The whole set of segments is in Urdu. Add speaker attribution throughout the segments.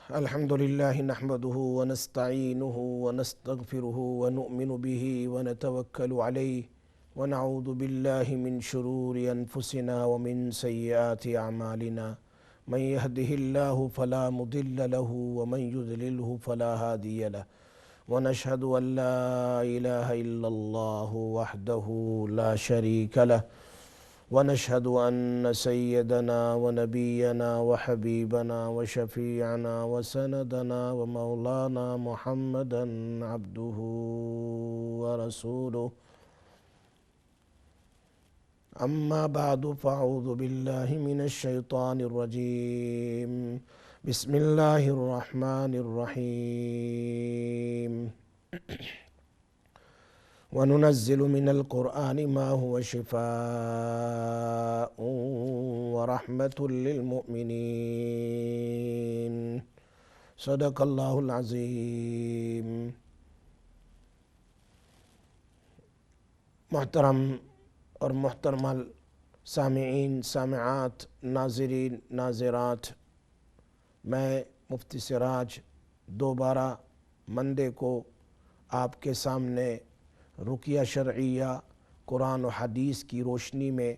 Speaker 1: الحمدللہ نحمده ونستعینه ونستغفره ونؤمن به ونتوکل علیہ ونعوذ باللہ من شرور انفسنا ومن سیئات اعمالنا من يهده الله فلا مضل له ومن يضلله فلا هادي له ونشهد ان لا اله الا الله وحده لا شريك له ونشهد أن سيدنا ونبينا وحبيبنا وشفيعنا وسندنا ومولانا محمدا عبده ورسوله أما بعد فأعوذ بالله من الشيطان الرجيم بسم الله الرحمن الرحيم وننزل من القرآن ما هو شفاء ورحمة للمؤمنين صدق الله العظيم۔ محترم اور محترمہ سامعین، سامعات، ناظرین، ناظرات، میں مفتی سراج دوبارہ مندے کو آپ کے سامنے رقیہ شرعیہ قرآن و حدیث کی روشنی میں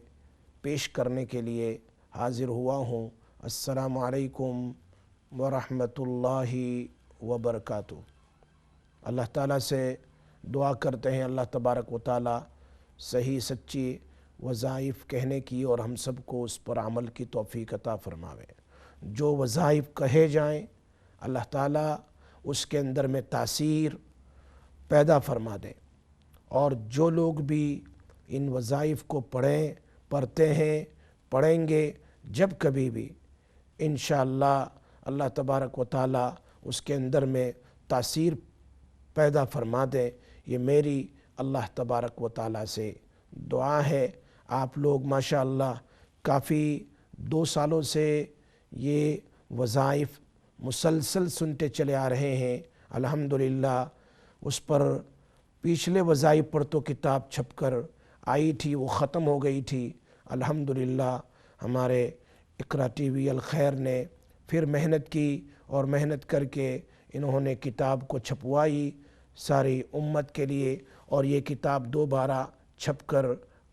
Speaker 1: پیش کرنے کے لیے حاضر ہوا ہوں۔ السلام علیکم ورحمۃ اللہ وبرکاتہ۔ اللہ تعالیٰ سے دعا کرتے ہیں اللہ تبارک و تعالیٰ صحیح سچی وظائف کہنے کی اور ہم سب کو اس پر عمل کی توفیق عطا فرماوے۔ جو وظائف کہے جائیں اللہ تعالیٰ اس کے اندر میں تاثیر پیدا فرما دے، اور جو لوگ بھی ان وظائف کو پڑھتے ہیں، پڑھیں گے جب کبھی بھی انشاءاللہ اللہ تبارک و تعالیٰ اس کے اندر میں تاثیر پیدا فرما دے۔ یہ میری اللہ تبارک و تعالیٰ سے دعا ہے۔ آپ لوگ ماشاءاللہ کافی 2 سالوں سے یہ وظائف مسلسل سنتے چلے آ رہے ہیں الحمدللہ۔ اس پر پچھلے وظائف پر تو کتاب چھپ کر آئی تھی، وہ ختم ہو گئی تھی۔ الحمدللہ ہمارے اقرا ٹی وی الخیر نے پھر محنت کی، اور محنت کر کے انہوں نے کتاب کو چھپوائی ساری امت کے لیے، اور یہ کتاب دوبارہ چھپ کر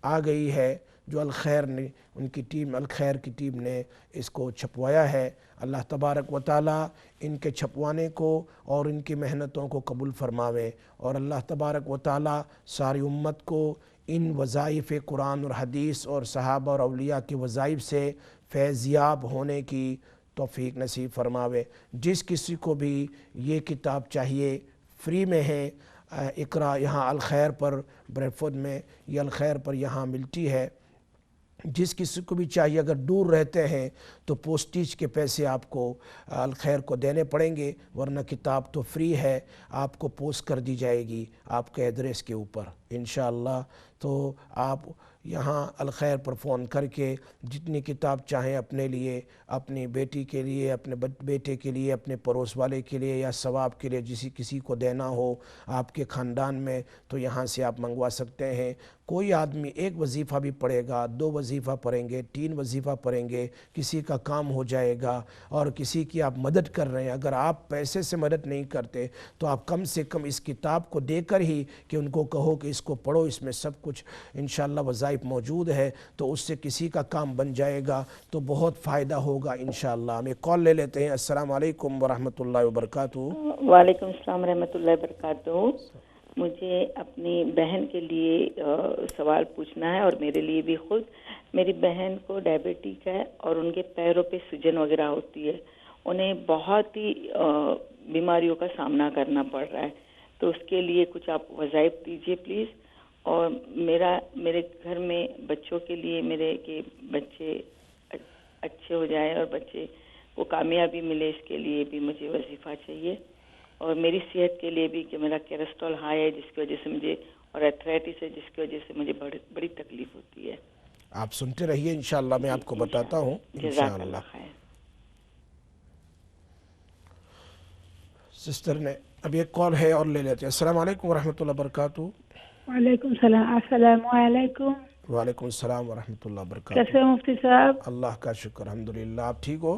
Speaker 1: آ گئی ہے۔ جو الخیر نے ان کی ٹیم، الخیر کی ٹیم نے اس کو چھپوایا ہے۔ اللہ تبارک و تعالیٰ ان کے چھپوانے کو اور ان کی محنتوں کو قبول فرماوے، اور اللہ تبارک و تعالیٰ ساری امت کو ان وظائف قرآن اور حدیث اور صحابہ اور اولیاء کے وظائف سے فیضیاب ہونے کی توفیق نصیب فرماوے۔ جس کسی کو بھی یہ کتاب چاہیے فری میں ہے، اقرا یہاں الخیر پر بریڈ فورڈ میں یہ الخیر پر یہاں ملتی ہے۔ جس کسی کو بھی چاہیے، اگر دور رہتے ہیں تو پوسٹیج کے پیسے آپ کو الخیر کو دینے پڑیں گے، ورنہ کتاب تو فری ہے، آپ کو پوسٹ کر دی جائے گی آپ کے ایڈریس کے اوپر انشاءاللہ۔ تو آپ یہاں الخیر پر فون کر کے جتنی کتاب چاہیں اپنے لیے، اپنی بیٹی کے لیے، اپنے بیٹے کے لیے، اپنے پڑوس والے کے لیے، یا ثواب کے لیے کسی کو دینا ہو آپ کے خاندان میں، تو یہاں سے آپ منگوا سکتے ہیں۔ کوئی آدمی 1 وظیفہ بھی پڑھے گا، 2 وظیفہ پڑھیں گے، 3 وظیفہ پڑھیں گے، کسی کا کام ہو جائے گا، اور کسی کی آپ مدد کر رہے ہیں۔ اگر آپ پیسے سے مدد نہیں کرتے تو آپ کم سے کم اس کتاب کو دے کر ہی کہ ان کو کہو کہ اس کو پڑھو، اس میں سب کچھ انشاءاللہ وظائف موجود ہے، تو اس سے کسی کا کام بن جائے گا تو بہت فائدہ ہوگا انشاءاللہ۔ ہم ایک کال لے لیتے ہیں۔ السلام علیکم ورحمۃ اللہ وبرکاتہ۔
Speaker 2: وعلیکم السلام ورحمۃ اللہ وبرکاتہ۔ مجھے اپنی بہن کے لیے سوال پوچھنا ہے، اور میرے لیے بھی خود۔ میری بہن کو ڈائبٹک ہے اور ان کے پیروں پہ سوجن وغیرہ ہوتی ہے، انہیں بہت ہی بیماریوں کا سامنا کرنا پڑ رہا ہے، تو اس کے لیے کچھ آپ وظائف دیجیے پلیز۔ اور میرے گھر میں بچوں کے لیے، میرے کے بچے اچھے ہو جائیں اور بچے کو کامیابی ملے، اس کے لیے بھی مجھے وظیفہ چاہیے۔ اور میری صحت کے لیے بھی کہ میرا کیلسٹرول ہائی ہے، جس کی وجہ سے مجھے، اور ایتھرائٹس ہے جس کی وجہ سے مجھے بڑی تکلیف ہوتی ہے۔
Speaker 1: آپ سنتے رہیے انشاءاللہ، میں آپ کو بتاتا ہوں
Speaker 2: جزاک اللہ خیر۔
Speaker 1: سسٹر نے ابھی ایک کال ہے اور لے لیتے ہیں۔ السلام علیکم ورحمۃ اللہ وبرکاتہ۔
Speaker 3: وعلیکم السلام۔ السلام علیکم۔
Speaker 1: وعلیکم السلام ورحمۃ اللہ وبرکاتہ۔
Speaker 3: کیسے ہیں مفتی صاحب؟
Speaker 1: اللہ کا شکر الحمدللہ۔ آپ ٹھیک ہو؟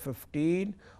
Speaker 1: 15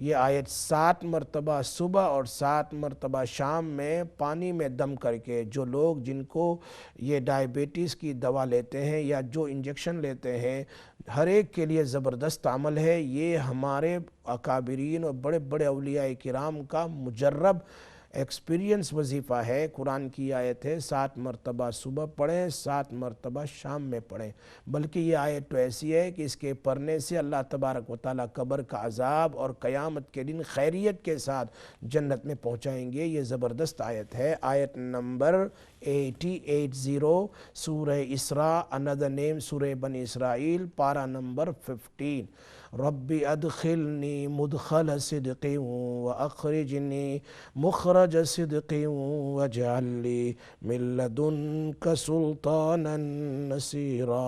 Speaker 1: یہ آیت 7 مرتبہ صبح اور 7 مرتبہ شام میں پانی میں دم کر کے جو لوگ جن کو یہ ڈائیبٹیز کی دوا لیتے ہیں یا جو انجیکشن لیتے ہیں، ہر ایک کے لیے زبردست عمل ہے۔ یہ ہمارے اکابرین اور بڑے بڑے اولیاء کرام کا مجرب ایکسپیرینس وظیفہ ہے۔ قرآن کی آیت ہے 7 مرتبہ صبح پڑھیں، 7 مرتبہ شام میں پڑھیں۔ بلکہ یہ آیت تو ایسی ہے کہ اس کے پڑھنے سے اللہ تبارک و تعالیٰ قبر کا عذاب اور قیامت کے دن خیریت کے ساتھ جنت میں پہنچائیں گے۔ یہ زبردست آیت ہے، آیت نمبر 80 سورہ اسراء، another name سورہ بنی اسرائیل، پارہ نمبر 15۔ رب ادخلنی مدخل صدق واخرجنی مخرج صدق واجعل لی من لدنک سلطانا نصیرا۔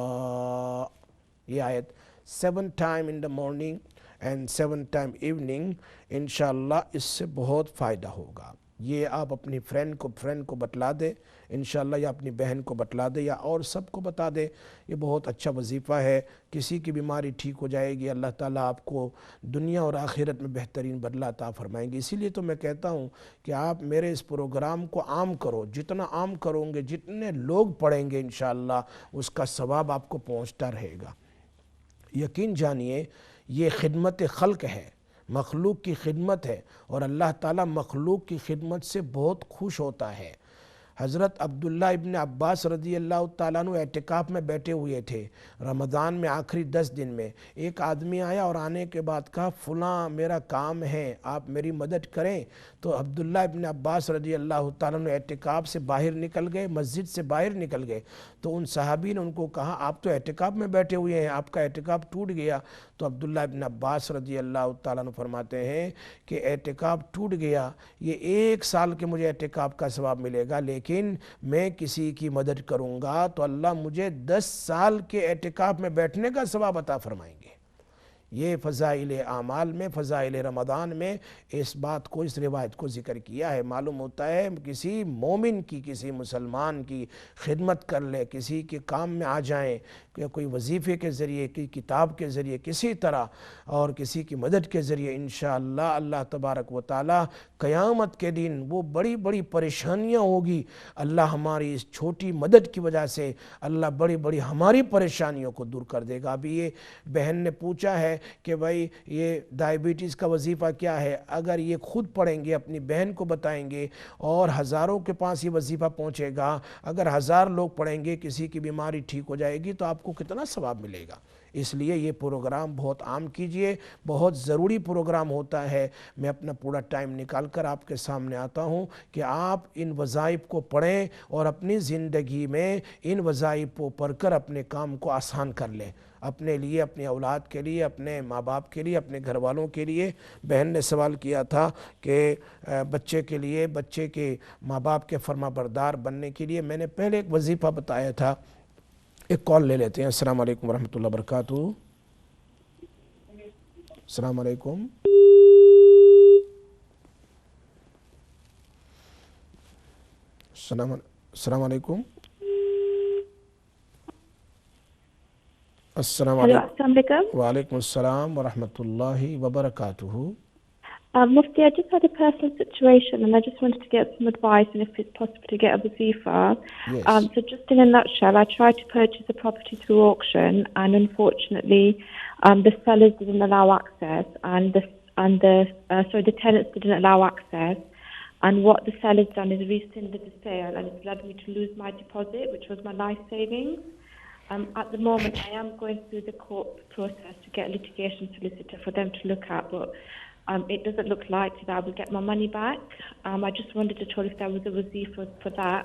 Speaker 1: یہ آیت 7 times in the morning and 7 times evening، انشاءاللہ اس سے بہت فائدہ ہوگا۔ یہ آپ اپنی فرینڈ کو بتلا دے انشاءاللہ، یا اپنی بہن کو بتلا دے یا اور سب کو بتا دے۔ یہ بہت اچھا وظیفہ ہے، کسی کی بیماری ٹھیک ہو جائے گی، اللہ تعالیٰ آپ کو دنیا اور آخرت میں بہترین بدلہ عطا فرمائیں گے۔ اسی لیے تو میں کہتا ہوں کہ آپ میرے اس پروگرام کو عام کرو، جتنا عام کرو گے، جتنے لوگ پڑھیں گے انشاءاللہ اس کا ثواب آپ کو پہنچتا رہے گا۔ یقین جانیے یہ خدمت خلق ہے، مخلوق کی خدمت ہے، اور اللہ تعالیٰ مخلوق کی خدمت سے بہت خوش ہوتا ہے۔ حضرت عبداللہ ابن عباس رضی اللہ تعالیٰ عنہ اعتکاف میں بیٹھے ہوئے تھے رمضان میں آخری 10 دن میں۔ ایک آدمی آیا اور آنے کے بعد کہا فلاں میرا کام ہے، آپ میری مدد کریں۔ تو عبداللہ ابن عباس رضی اللہ تعالیٰ عنہ اعتکاف سے باہر نکل گئے، مسجد سے باہر نکل گئے۔ تو ان صحابی نے ان کو کہا آپ تو اعتکاف میں بیٹھے ہوئے ہیں، آپ کا اعتکاف ٹوٹ گیا۔ تو عبداللہ ابن عباس رضی اللہ تعالیٰ عنہ فرماتے ہیں کہ اعتکاف ٹوٹ گیا، یہ 1 سال کے مجھے اعتکاف کا ثواب ملے گا، لیکن میں کسی کی مدد کروں گا تو اللہ مجھے 10 سال کے اعتکاف میں بیٹھنے کا ثواب عطا فرمائیں گے۔ یہ فضائل اعمال میں، فضائل رمضان میں اس بات کو، اس روایت کو ذکر کیا ہے۔ معلوم ہوتا ہے کسی مومن کی، کسی مسلمان کی خدمت کر لے، کسی کے کام میں آ جائیں، کہ کوئی وظیفے کے ذریعے، کی کتاب کے ذریعے، کسی طرح اور کسی کی مدد کے ذریعے، انشاءاللہ اللہ تبارک و تعالی قیامت کے دن وہ بڑی بڑی پریشانیاں ہوگی، اللہ ہماری اس چھوٹی مدد کی وجہ سے اللہ بڑی بڑی ہماری پریشانیوں کو دور کر دے گا۔ ابھی یہ بہن نے پوچھا ہے کہ بھائی یہ ڈائیبٹیز کا وظیفہ کیا ہے؟ اگر یہ خود پڑھیں گے، اپنی بہن کو بتائیں گے اور ہزاروں کے پاس یہ وظیفہ پہنچے گا، اگر 1000 لوگ پڑھیں گے، کسی کی بیماری ٹھیک ہو جائے گی تو آپ کو کتنا ثواب ملے گا۔ اس لیے یہ پروگرام بہت عام کیجئے، بہت ضروری پروگرام ہوتا ہے۔ میں اپنا پورا ٹائم نکال کر آپ کے سامنے آتا ہوں کہ آپ ان وظائف کو پڑھیں اور اپنی زندگی میں ان وظائف کو پڑھ کر اپنے کام کو آسان کر لیں، اپنے لیے، اپنی اولاد کے لیے، اپنے ماں باپ کے لیے، اپنے گھر والوں کے لیے۔ بہن نے سوال کیا تھا کہ بچے کے لیے، بچے کے ماں باپ کے فرما بردار بننے کے لیے میں نے پہلے ایک وظیفہ بتایا تھا۔ ایک کال لے لیتے ہیں۔ السلام علیکم ورحمۃ اللہ وبرکاتہ۔ السلام علیکم۔ السلام علیکم۔ السلام علیکم۔ وعلیکم السلام ورحمۃ اللہ وبرکاتہ۔
Speaker 4: Mufti, I just had a personal situation and I just wanted to get some advice and if it's possible to get a wazifa.
Speaker 1: Yes.
Speaker 4: So just in a nutshell, I tried to purchase a property through auction and unfortunately the sellers didn't allow access and the tenants didn't allow access, and what the seller's done is rescinded the sale and it's led me to lose my deposit, which was my life savings. At the moment I am going through the court process to get a litigation solicitor for them to look at, but it doesn't look likely that I will get my money back. I just wanted to know if there was a wazifa for that.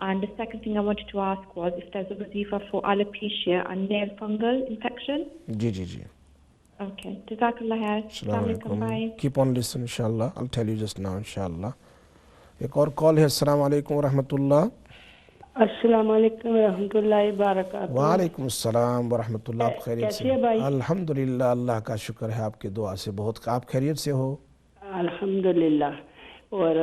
Speaker 4: And the second thing I wanted to ask was if there's a wazifa for alopecia and nail fungal infection.
Speaker 1: G
Speaker 4: Okay. Jazakallah khair.
Speaker 1: السلام علیکم۔
Speaker 4: Bye.
Speaker 1: Keep on listening inshallah. I'll tell you just now inshallah. ایک اور کال ہے۔ السلام علیکم ورحمۃ اللہ۔
Speaker 3: السلام علیکم ورحمۃ اللہ وبرکاتہ۔
Speaker 1: وعلیکم السلام ورحمۃ اللہ۔ آپ خیریت سے؟
Speaker 3: کیسے ہیں بھائی؟
Speaker 1: الحمدللہ، اللہ کا شکر ہے آپ کی دعا سے بہت۔ آپ خیریت سے ہو؟
Speaker 3: الحمدللہ۔ اور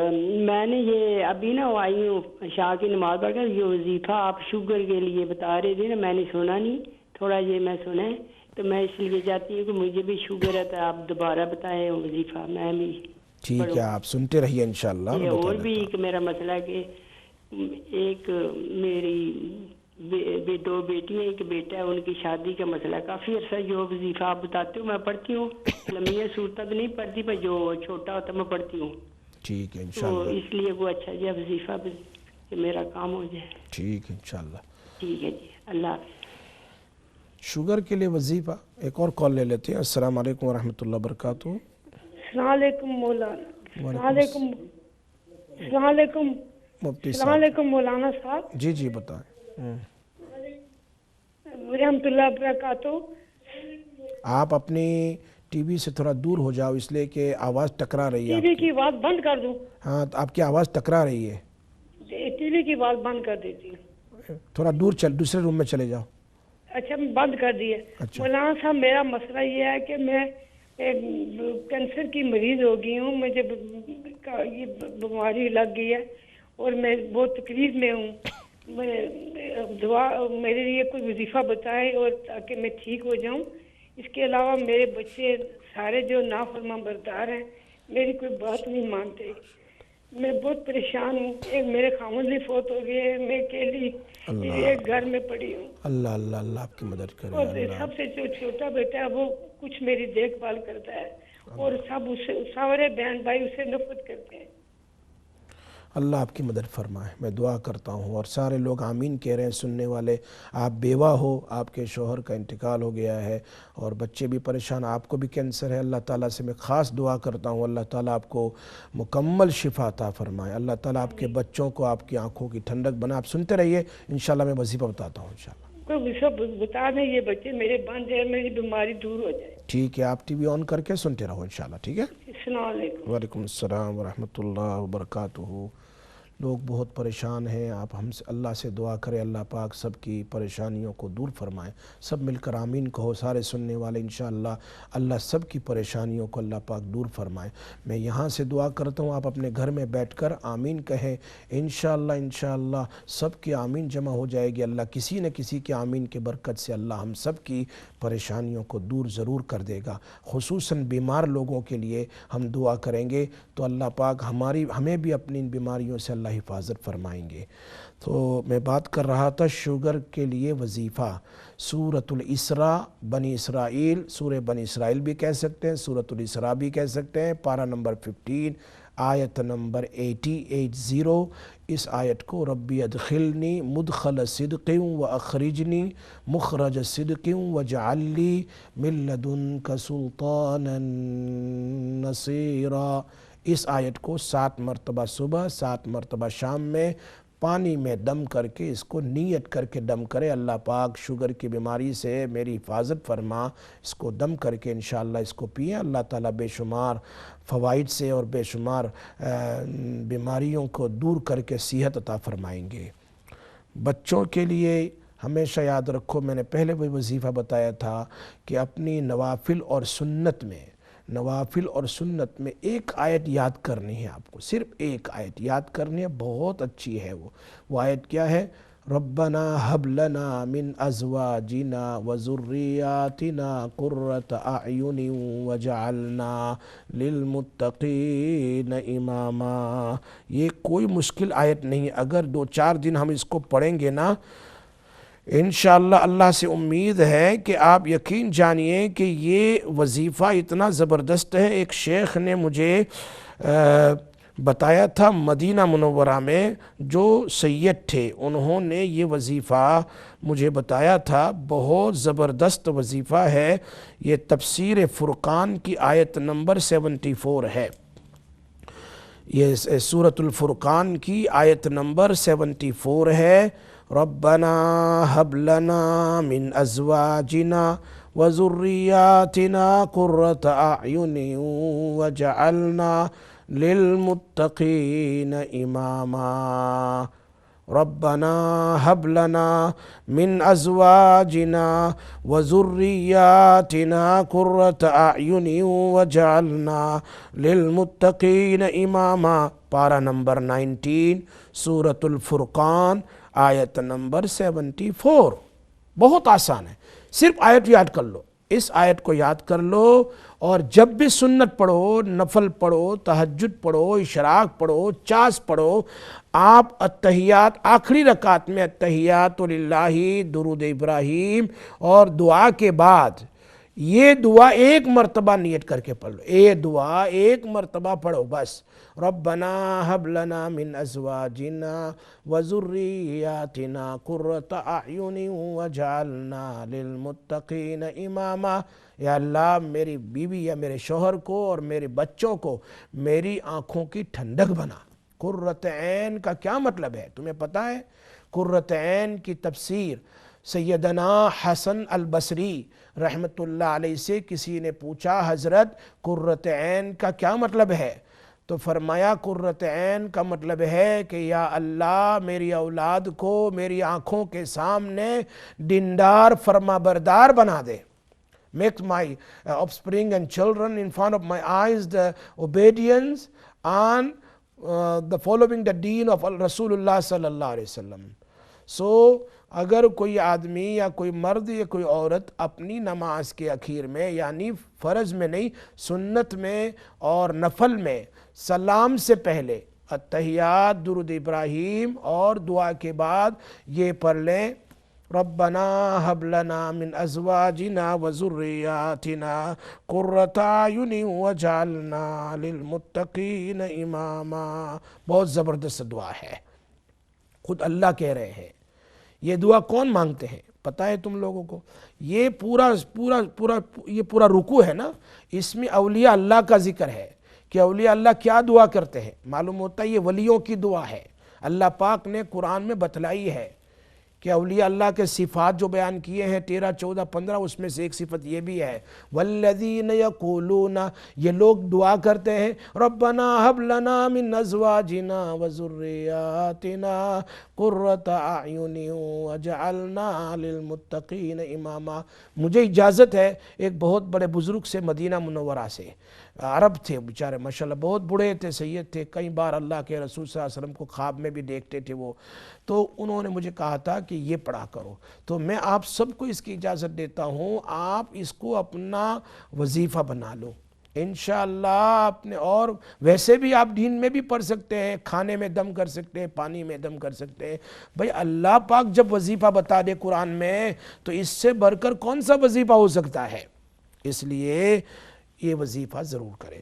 Speaker 3: میں نے یہ ابھی نا آئی ہوں عشاء کی نماز پڑھ کر، یہ وظیفہ آپ شوگر کے لیے بتا رہے تھے نا، میں نے سنا نہیں، تھوڑا یہ میں سنا ہے
Speaker 5: تو میں اس لیے چاہتی ہوں کہ مجھے بھی شوگر ہے، تو آپ دوبارہ بتائیں وظیفہ، میں بھی
Speaker 1: ٹھیک ہے، آپ سنتے رہیے انشاءاللہ میں بتا
Speaker 5: اور
Speaker 1: دیتا
Speaker 5: بھی
Speaker 1: ہوں۔
Speaker 5: ایک میرا مسئلہ ہے کہ ایک میری 2 بیٹیاں ایک بیٹا ہے، ان کی شادی کا مسئلہ ہے، کافی عرصہ جو وظیفہ آپ بتاتے ہو میں پڑھتی ہوں، لمحہ صورتیں بھی نہیں پڑھتی، پر جو چھوٹا ہوتا میں پڑھتی ہوں،
Speaker 1: ٹھیک ہے
Speaker 5: تو
Speaker 1: انشاءاللہ،
Speaker 5: اس لیے وہ اچھا جی وظیفہ بھی کہ میرا کام ہو جائے۔
Speaker 1: ٹھیک ہے انشاءاللہ۔
Speaker 5: ٹھیک ہے جی، اللہ حافظ۔
Speaker 1: شوگر کے لیے وظیفہ، ایک اور کال لے لیتے ہیں۔ السلام علیکم ورحمۃ اللہ وبرکاتہ۔
Speaker 6: السلام علیکم مولانا، السلام علیکم، السلام علیکم،
Speaker 1: مفتی
Speaker 6: السلام
Speaker 1: صاحب،
Speaker 6: علیکم مولانا صاحب،
Speaker 1: جی جی بتائیں۔
Speaker 6: رحمۃ اللہ وبرکاتہ۔
Speaker 1: آپ اپنی ٹی وی سے تھوڑا دور ہو جاؤ، اس لیے کہ آواز ٹکرا رہی ہے
Speaker 6: ٹی
Speaker 1: آپ
Speaker 6: وی
Speaker 1: کی۔
Speaker 6: کی آواز بند کر دوں؟
Speaker 1: ہاں، تو آپ کی آواز ٹکرا رہی ہے،
Speaker 6: ٹی وی کی آواز بند کر دیتی ہوں۔
Speaker 1: تھوڑا دور دوسرے روم میں چلے جاؤ۔
Speaker 6: اچھا، میں بند کر دی ہے۔
Speaker 1: اچھا۔
Speaker 6: مولانا صاحب میرا مسئلہ یہ ہے کہ میں کینسر کی مریض ہو گئی ہوں، مجھے یہ بیماری لگ گئی ہے اور میں بہت تکلیف میں ہوں، دعا میرے لیے کوئی وظیفہ بتائے اور تاکہ میں ٹھیک ہو جاؤں۔ اس کے علاوہ میرے بچے سارے جو نافرمان بردار ہیں، میری کوئی بات نہیں مانتے، میں بہت پریشان ہوں۔ ایک میرے خامد بھی فوت ہو گئے، میں اکیلی ایک گھر میں پڑی ہوں،
Speaker 1: اللہ اللہ اللہ آپ کی مدد کرے
Speaker 6: اور
Speaker 1: اللہ۔
Speaker 6: سب سے جو چھوٹا بیٹا ہے وہ کچھ میری دیکھ بھال کرتا ہے، اور سب اسے سارے بہن بھائی اسے نفرت کرتے ہیں۔
Speaker 1: اللہ آپ کی مدد فرمائے، میں دعا کرتا ہوں، اور سارے لوگ آمین کہہ رہے ہیں سننے والے۔ آپ بیوہ ہو، آپ کے شوہر کا انتقال ہو گیا ہے اور بچے بھی پریشان، آپ کو بھی کینسر ہے، اللہ تعالیٰ سے میں خاص دعا کرتا ہوں اللہ تعالیٰ آپ کو مکمل شفا عطا فرمائے، اللہ تعالیٰ آپ کے بچوں کو آپ کی آنکھوں کی ٹھنڈک بنا۔ آپ سنتے رہیے، انشاءاللہ میں وظیفہ بتاتا ہوں انشاءاللہ۔
Speaker 6: کوئی وظیفہ بتا دیں، یہ بچے میرے بن جائے، میری بیماری دور ہو جائے۔
Speaker 1: ٹھیک ہے، آپ ٹی وی آن کر کے سنتے رہو انشاءاللہ، ٹھیک ہے۔
Speaker 6: السلام علیکم۔
Speaker 1: وعلیکم السلام ورحمۃ اللہ وبرکاتہ۔ لوگ بہت پریشان ہیں، آپ ہم سے اللہ سے دعا کریں، اللہ پاک سب کی پریشانیوں کو دور فرمائیں۔ سب مل کر آمین کہو، سارے سننے والے انشاءاللہ اللہ سب کی پریشانیوں کو اللہ پاک دور فرمائے۔ میں یہاں سے دعا کرتا ہوں، آپ اپنے گھر میں بیٹھ کر آمین کہیں، انشاءاللہ انشاءاللہ سب کی آمین جمع ہو جائے گی۔ اللہ کسی نہ کسی کے آمین کے برکت سے اللہ ہم سب کی پریشانیوں کو دور ضرور کر دے گا۔ خصوصاً بیمار لوگوں کے لیے ہم دعا کریں گے تو اللہ پاک ہمیں بھی اپنی ان بیماریوں سے اللہ حفاظت فرمائیں گے۔ تو میں بات کر رہا تھا شوگر کے لیے وظیفہ، سورۃ الاسراء، بنی اسرائیل، سورہ بنی اسرائیل بھی کہہ سکتے ہیں، سورۃ الاسراء بھی کہہ سکتے ہیں، پارہ نمبر 15، آیت نمبر 80۔ اس آیت کو ربی ادخلنی مدخل صدق و اخرجنی مخرج صدق واجعل لی من لدنک سلطانا نصیرا، اس آیت کو 7 مرتبہ صبح 7 مرتبہ شام میں پانی میں دم کر کے، اس کو نیت کر کے دم کرے، اللہ پاک شوگر کی بیماری سے میری حفاظت فرما، اس کو دم کر کے انشاءاللہ اس کو پئیں، اللہ تعالیٰ بے شمار فوائد سے اور بے شمار بیماریوں کو دور کر کے صحت عطا فرمائیں گے۔ بچوں کے لیے ہمیشہ یاد رکھو، میں نے پہلے بھی وظیفہ بتایا تھا کہ اپنی نوافل اور سنت میں ایک آیت یاد کرنی ہے، آپ کو صرف ایک آیت یاد کرنی ہے، بہت اچھی ہے وہ آیت کیا ہے؟ ربنا هب لنا من ازواجنا وذریاتنا قرۃ اعین وجعلنا للمتقین اماما۔ یہ کوئی مشکل آیت نہیں ہے، اگر 2-4 دن ہم اس کو پڑھیں گے نا، انشاءاللہ اللہ سے امید ہے کہ آپ یقین جانیے کہ یہ وظیفہ اتنا زبردست ہے۔ ایک شیخ نے مجھے بتایا تھا مدینہ منورہ میں، جو سید تھے، انہوں نے یہ وظیفہ مجھے بتایا تھا، بہت زبردست وظیفہ ہے یہ۔ تفسیر فرقان کی آیت نمبر 74 ہے، یہ سورۃ الفرقان کی آیت نمبر 74 ہے۔ ربنا هب لنا من ازواجنا وذریاتنا قرۃ اعین وجعلنا للمتقین اماما۔ ربنا هب لنا من ازواجنا وذریاتنا قرۃ اعین وجعلنا للمتقین اماما، پارہ نمبر 19، سورۃ الفرقان، آیت نمبر 74۔ بہت آسان ہے، صرف آیت یاد کر لو، اس آیت کو یاد کر لو، اور جب بھی سنت پڑھو، نفل پڑھو، تہجد پڑھو، اشراق پڑھو، چاس پڑھو، آپ التحیات آخری رکعت میں التحیات للہ، درود ابراہیم اور دعا کے بعد یہ دعا ایک مرتبہ نیت کر کے پڑھ لو، یہ دعا ایک مرتبہ پڑھو بس۔ ربنا ہب لنا من ازواجنا وذریاتنا قرۃ اعین واجعلنا للمتقین اماما۔ یا اللہ میری بیوی یا میرے شوہر کو اور میرے بچوں کو میری آنکھوں کی ٹھنڈک بنا۔ قرۃ عین کا کیا مطلب ہے تمہیں پتہ ہے؟ قرۃ عین کی تفسیر سیدنا حسن البصری رحمۃ اللہ علیہ سے کسی نے پوچھا، حضرت قرۃ عین کا کیا مطلب ہے؟ تو فرمایا قرۃ عین کا مطلب ہے کہ یا اللہ میری اولاد کو میری آنکھوں کے سامنے دیندار فرما بردار بنا دے۔ Make my offspring and children in front of my eyes the obedience and the following the deen of Rasulullah صلی اللہ علیہ وسلم۔ اگر کوئی آدمی یا کوئی مرد یا کوئی عورت اپنی نماز کے اخیر میں، یعنی فرض میں نہیں، سنت میں اور نفل میں سلام سے پہلے التحیات، درود ابراہیم اور دعا کے بعد یہ پڑھ لیں، ربنا ہب لنا من ازواجنا وذریاتنا قرۃ اعین واجعلنا للمتقین اماما۔ بہت زبردست دعا ہے، خود اللہ کہہ رہے ہیں۔ یہ دعا کون مانگتے ہیں پتہ ہے تم لوگوں کو؟ یہ پورا رکوع ہے نا، اس میں اولیاء اللہ کا ذکر ہے کہ اولیاء اللہ کیا دعا کرتے ہیں۔ معلوم ہوتا ہے یہ ولیوں کی دعا ہے۔ اللہ پاک نے قرآن میں بتلائی ہے کہ اولیاء اللہ کے صفات جو بیان کیے ہیں 13، 14، 15، اس میں سے ایک صفت یہ بھی ہے والذین یقولون، یہ لوگ دعا کرتے ہیں ربنا ہب لنا من ازواجنا وذریاتنا قرۃ اعین واجعلنا للمتقین اماما۔ مجھے اجازت ہے ایک بہت بڑے بزرگ سے، مدینہ منورہ سے، عرب تھے بیچارے ماشاءاللہ، بہت بڑے تھے، سید تھے، کئی بار اللہ کے رسول صلی اللہ علیہ وسلم کو خواب میں بھی دیکھتے تھے وہ، تو انہوں نے مجھے کہا تھا کہ یہ پڑھا کرو، تو میں آپ سب کو اس کی اجازت دیتا ہوں، آپ اس کو اپنا وظیفہ بنا لو انشاءاللہ اپنے، اور ویسے بھی آپ دین میں بھی پڑھ سکتے ہیں، کھانے میں دم کر سکتے ہیں، پانی میں دم کر سکتے ہیں۔ بھئی اللہ پاک جب وظیفہ بتا دے قرآن میں تو اس سے بڑھ کر کون سا وظیفہ ہو سکتا ہے؟ اس لیے یہ وظیفہ ضرور کریں۔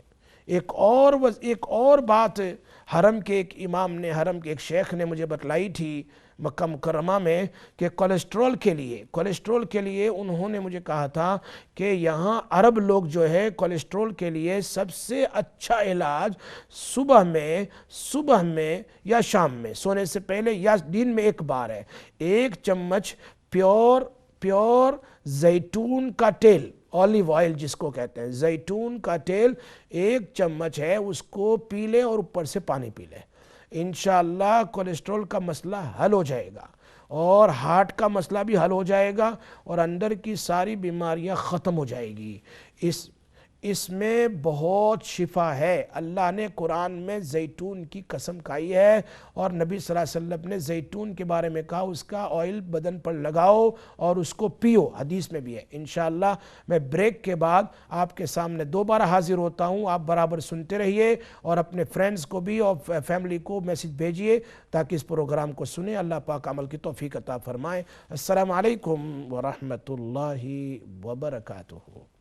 Speaker 1: ایک اور بات حرم کے ایک امام نے، حرم کے ایک شیخ نے مجھے بتلائی تھی مکہ مکرمہ میں کہ کولیسٹرول کے لیے انہوں نے مجھے کہا تھا کہ یہاں عرب لوگ جو ہے کولیسٹرول کے لیے سب سے اچھا علاج صبح میں یا شام میں سونے سے پہلے یا دن میں ایک بار ہے، 1 چمچ پیور زیتون کا تیل، اولیو آئل جس کو کہتے ہیں، زیتون کا تیل 1 چمچ ہے، اس کو پی لیں اور اوپر سے پانی پی لیں، انشاءاللہ کولیسٹرول کا مسئلہ حل ہو جائے گا، اور ہارٹ کا مسئلہ بھی حل ہو جائے گا، اور اندر کی ساری بیماریاں ختم ہو جائے گی۔ اس میں بہت شفا ہے۔ اللہ نے قرآن میں زیتون کی قسم کھائی ہے، اور نبی صلی اللہ علیہ وسلم نے زیتون کے بارے میں کہا اس کا آئل بدن پر لگاؤ اور اس کو پیو، حدیث میں بھی ہے۔ انشاءاللہ میں بریک کے بعد آپ کے سامنے دوبارہ حاضر ہوتا ہوں، آپ برابر سنتے رہیے اور اپنے فرینڈز کو بھی اور فیملی کو میسج بھیجیے تاکہ اس پروگرام کو سنیں۔ اللہ پاک عمل کی توفیق عطا فرمائے۔ السلام علیکم ورحمۃ اللہ وبرکاتہ۔